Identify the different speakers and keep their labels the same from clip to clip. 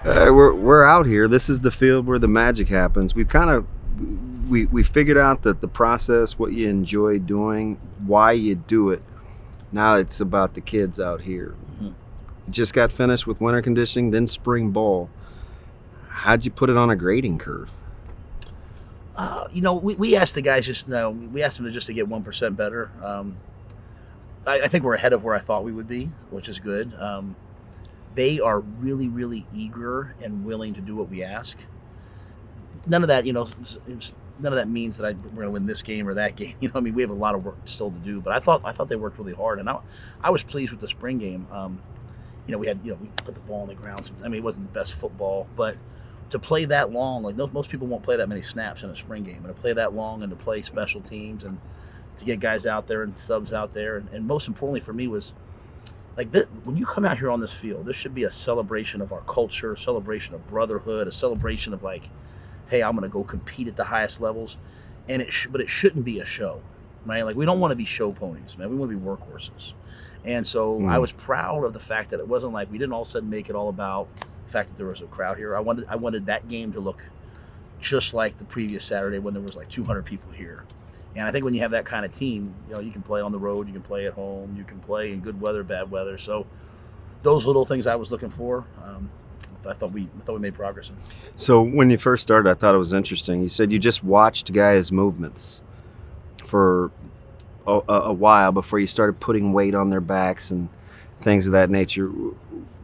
Speaker 1: We're out here. This is the field where the magic happens. We've kind of we figured out that the process, what you enjoy doing, why you do it. Now it's about the kids out here.
Speaker 2: Mhm.
Speaker 1: Just got finished with winter conditioning, then spring ball. How'd you put it on a grading curve?
Speaker 2: We asked the guys we asked them to just to get 1% better. I think we're ahead of where I thought we would be, which is good. They are really, really eager and willing to do what we ask. None of that, none of that means that we're going to win this game or that game. I mean, we have a lot of work still to do, but I thought they worked really hard, and I was pleased with the spring game. We put the ball on the ground. I mean, it wasn't the best football, but to play that long, like most people won't play that many snaps in a spring game, and to play that long and to play special teams and to get guys out there and subs out there, and most importantly for me was like this, when you come out here on this field, this should be a celebration of our culture, a celebration of brotherhood, a celebration of like, hey, I'm going to go compete at the highest levels, and but it shouldn't be a show, right? Like we don't want to be show ponies, man. We want to be workhorses, and so I was proud of the fact that it wasn't like we didn't all of a sudden make it all about the fact that there was a crowd here. I wanted that game to look just like the previous Saturday when there was like 200 people here. And I think when you have that kind of team, you can play on the road, you can play at home, you can play in good weather, bad weather. So those little things I was looking for, I thought we made progress in.
Speaker 1: So when you first started, I thought it was interesting. You said you just watched guys' movements for a while before you started putting weight on their backs and things of that nature.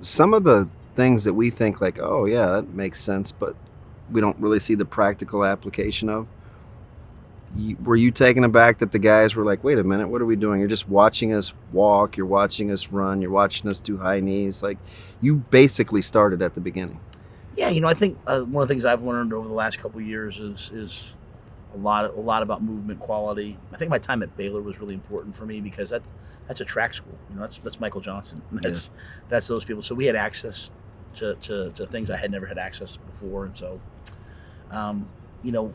Speaker 1: Some of the things that we think like, oh yeah, that makes sense, but we don't really see the practical application of. Were you taken aback that the guys were like, wait a minute, what are we doing? You're just watching us walk, you're watching us run, you're watching us do high knees. Like, you basically started at the beginning.
Speaker 2: Yeah, I think one of the things I've learned over the last couple of years is a lot about movement quality. I think my time at Baylor was really important for me because that's a track school. That's Michael Johnson. That's those people. So we had access to things I had never had access before, and so.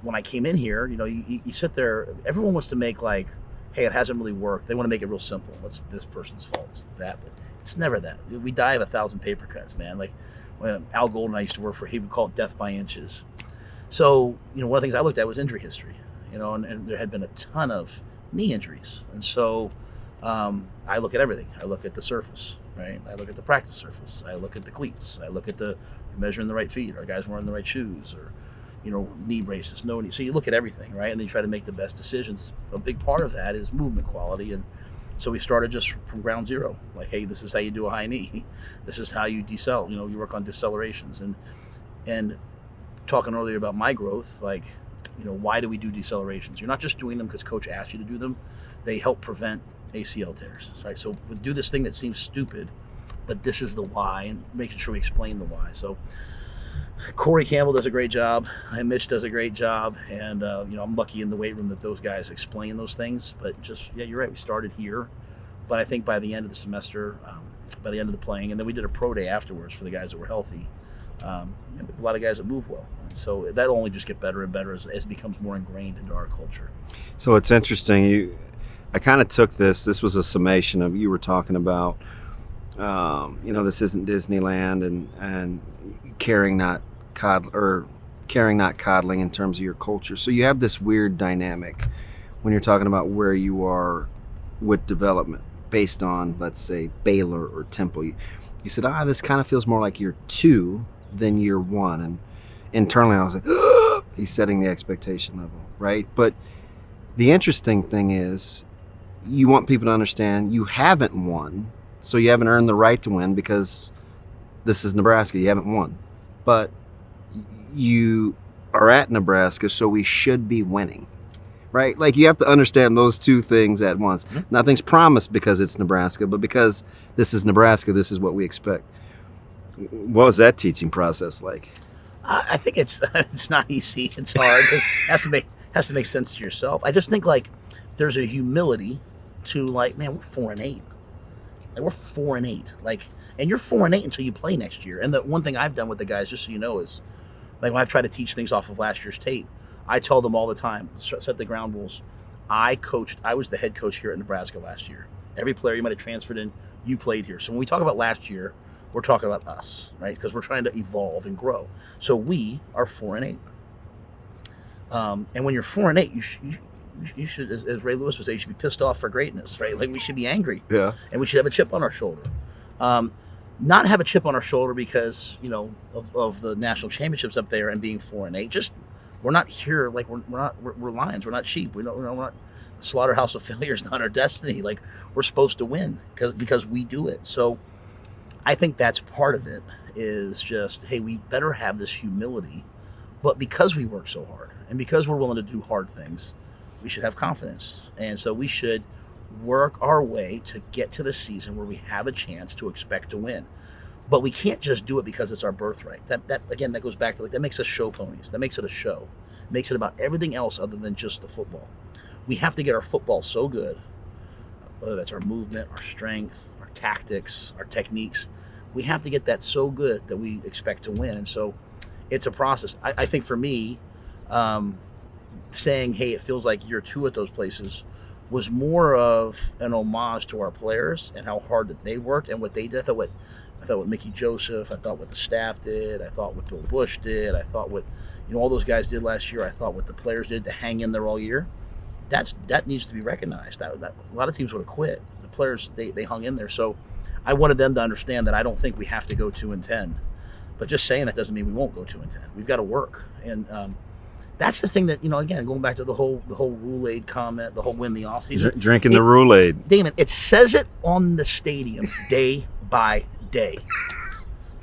Speaker 2: When I came in here, you sit there, everyone wants to make like, hey, it hasn't really worked. They want to make it real simple. What's this person's fault? It's that. But it's never that. We die of 1,000 paper cuts, man. Like when Al Golden I used to work for, he would call it death by inches. So, one of the things I looked at was injury history, and there had been a ton of knee injuries. And so I look at everything. I look at the surface, right? I look at the practice surface. I look at the cleats. I look at the measuring the right feet. Are guys wearing the right shoes? Or knee braces, no knee. So you look at everything, right? And then you try to make the best decisions. A big part of that is movement quality. And so we started just from ground zero. Like, hey, this is how you do a high knee. This is how you decel. You work on decelerations. And talking earlier about my growth, like, why do we do decelerations? You're not just doing them because coach asked you to do them. They help prevent ACL tears, right? So we do this thing that seems stupid, but this is the why, and making sure we explain the why. So Corey Campbell does a great job, and Mitch does a great job, and I'm lucky in the weight room that those guys explain those things. But you're right. We started here, but I think by the end of the semester, by the end of the playing, and then we did a pro day afterwards for the guys that were healthy. A lot of guys that move well, and so that'll only just get better and better as it becomes more ingrained into our culture.
Speaker 1: So it's interesting. I kind of took this. This was a summation of you were talking about. This isn't Disneyland, and caring not coddling in terms of your culture. So you have this weird dynamic when you're talking about where you are with development based on, let's say, Baylor or Temple. You said, this kind of feels more like year 2 than year 1. And internally I was like, he's setting the expectation level, right? But the interesting thing is you want people to understand you haven't won, so you haven't earned the right to win because this is Nebraska. You haven't won. But you are at Nebraska, so we should be winning, right? Like, you have to understand those two things at once. Mm-hmm. Nothing's promised because it's Nebraska, but because this is Nebraska, this is what we expect. What was that teaching process like?
Speaker 2: I think it's not easy. It's hard. It has to make sense to yourself. I just think like there's a humility to like, man, we're 4-8. Like, we're 4-8. Like, and you're 4-8 until you play next year. And the one thing I've done with the guys, just so you know, is like when I've tried to teach things off of last year's tape, I tell them all the time, set the ground rules. I was the head coach here at Nebraska last year. Every player you might have transferred in, you played here. So when we talk about last year, We're talking about us, right? Because we're trying to evolve and grow. So we are 4-8. And when you're 4-8, you should, as Ray Lewis would say, you should be pissed off for greatness, right? Like we should be angry,
Speaker 1: Yeah.
Speaker 2: and we should have a chip on our shoulder. Not have a chip on our shoulder because of the national championships up there and being 4-8. Just we're not here like we're lions. We're not sheep. We're not the slaughterhouse of failure is not our destiny. Like we're supposed to win because we do it. So I think that's part of it. Is just hey, we better have this humility, but because we work so hard and because we're willing to do hard things, we should have confidence. And so we should work our way to get to the season where we have a chance to expect to win. But we can't just do it because it's our birthright. That again, that goes back to that makes us show ponies. That makes it a show. It makes it about everything else other than just the football. We have to get our football so good, whether that's our movement, our strength, our tactics, our techniques. We have to get that so good that we expect to win. And so it's a process. I think for me, saying, hey, it feels like year 2 at those places was more of an homage to our players and how hard that they worked and what they did. I thought what Mickey Joseph, I thought what the staff did, I thought what Bill Bush did, I thought what all those guys did last year, I thought what the players did to hang in there all year. That needs to be recognized. That a lot of teams would have quit. The players they hung in there. So I wanted them to understand that I don't think we have to go 2-10. But just saying that doesn't mean we won't go 2-10. We've got to work. And that's the thing that, again, going back to the whole Rhule comment, the whole win the offseason.
Speaker 1: Drinking the Rhule.
Speaker 2: Damon, it says it on the stadium day by day.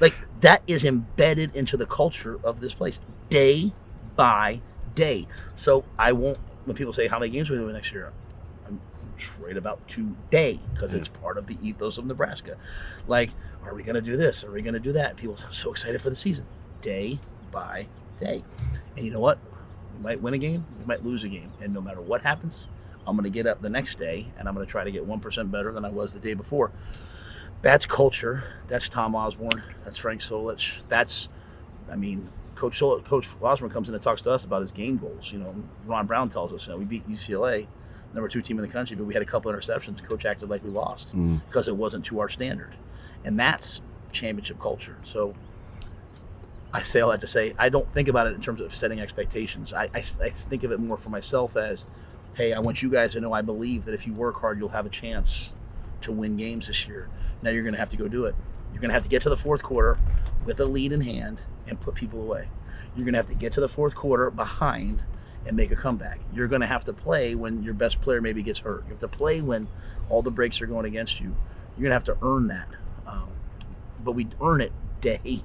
Speaker 2: Like, that is embedded into the culture of this place, day by day. So I won't, when people say, how many games will we win next year? I'm right about today, because it's part of the ethos of Nebraska. Like, are we going to do this? Are we going to do that? And people sound so excited for the season, day by day. And you know what? We might win a game, we might lose a game. And no matter what happens, I'm going to get up the next day and I'm going to try to get 1% better than I was the day before. That's culture. That's Tom Osborne. That's Frank Solich. Coach Osborne comes in and talks to us about his game goals. Ron Brown tells us, we beat UCLA, number 2 team in the country, but we had a couple interceptions. Coach acted like we lost because it wasn't to our standard. And that's championship culture. So I say all that to say, I don't think about it in terms of setting expectations. I think of it more for myself as, hey, I want you guys to know I believe that if you work hard, you'll have a chance to win games this year. Now you're going to have to go do it. You're going to have to get to the fourth quarter with a lead in hand and put people away. You're going to have to get to the fourth quarter behind and make a comeback. You're going to have to play when your best player maybe gets hurt. You have to play when all the breaks are going against you. You're going to have to earn that. But we earn it day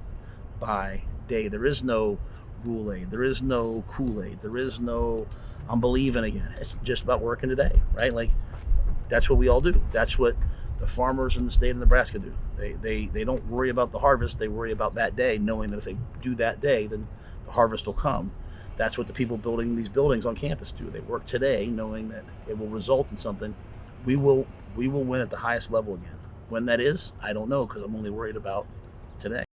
Speaker 2: by day. There is no Rhule. There is no Kool-Aid. There is no I'm believing again. It's just about working today, right? Like, that's what we all do. That's what the farmers in the state of Nebraska do. They don't worry about the harvest. They worry about that day, knowing that if they do that day, then the harvest will come. That's what the people building these buildings on campus do. They work today, knowing that it will result in something. We will win at the highest level again. When that is, I don't know, because I'm only worried about today.